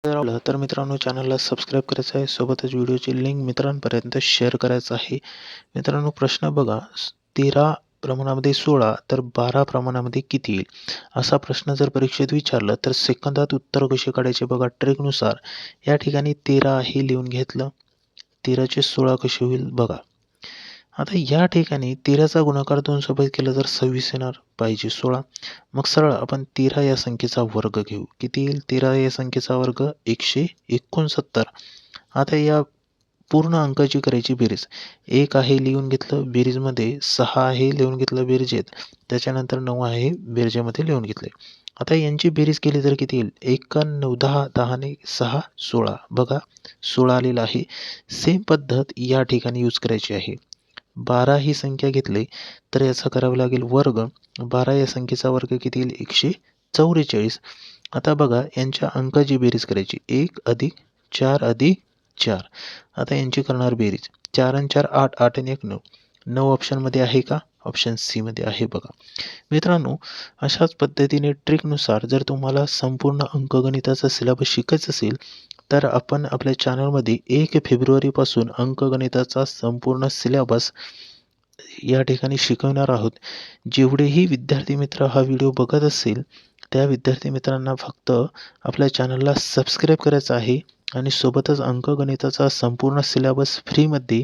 आवडलं तर मित्रांनो चॅनलला सबस्क्राईब करायचं आहे, सोबतच व्हिडिओची लिंक मित्रांपर्यंत शेअर करायचं आहे. मित्रांनो प्रश्न बघा, 13 प्रमाणामध्ये 16 तर 12 प्रमाणामध्ये किती येईल? असा प्रश्न जर परीक्षेत विचारलं तर सेकंदात उत्तर कसे काढायचे बघा. ट्रिकनुसार या ठिकाणी 13 हे लिहून घेतलं, 13चे 16 कसे होईल बघा. आता या ठिकाणी 13चा गुणाकार 2 सोबत केला तर 26 येणार, पाहिजे 16. मग सरळ आपण 13 या संख्येचा वर्ग घेऊ. किती येईल? 13 या संख्येचा वर्ग 169. आता या पूर्ण अंकाची करायची बेरीज. 1 आहे लिहून घेतलं बेरीजमध्ये, 6 आहे लिहून घेतलं बेरजेत, त्याच्यानंतर 9 आहे बेरजेमध्ये लिहून घेतले. आता यांची बेरीज केली तर किती येईल? 1 9 10, 10 ने 6 16. बघा 16 आलेला आहे. सेम पद्धत या ठिकाणी यूज करायची आहे. 12 ही संख्या घेतली तर याचा करावं लागेल वर्ग. 12 या संख्येचा वर्ग किती येईल? 144. आता बघा यांच्या अंकाची बेरीज करायची. 1 अधिक 4 अधिक 4. आता यांची करणार बेरीज. 4 आणि 4 8, 8 आणि 1 9. 9 ऑप्शनमध्ये आहे का? ऑप्शन सी मध्ये आहे बघा. मित्रांनो अशाच पद्धतीने ट्रिकनुसार जर तुम्हाला संपूर्ण अंकगणिताचा सिलेबस शिकायचा असेल तर आपण आपल्या चॅनलमध्ये 1 फेब्रुवारीपासून अंकगणिताचा संपूर्ण सिलेबस या ठिकाणी शिकवणार आहोत. जेवढेही विद्यार्थी मित्र हा व्हिडिओ बघत असेल त्या विद्यार्थी मित्रांना फक्त आपल्या चॅनलला सबस्क्राईब करायचं आहे आणि सोबतच अंकगणिताचा संपूर्ण सिलेबस फ्रीमध्ये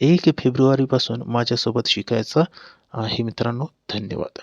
1 फेब्रुवारीपासून माझ्यासोबत शिकायचा आहे मित्रांनो. धन्यवाद.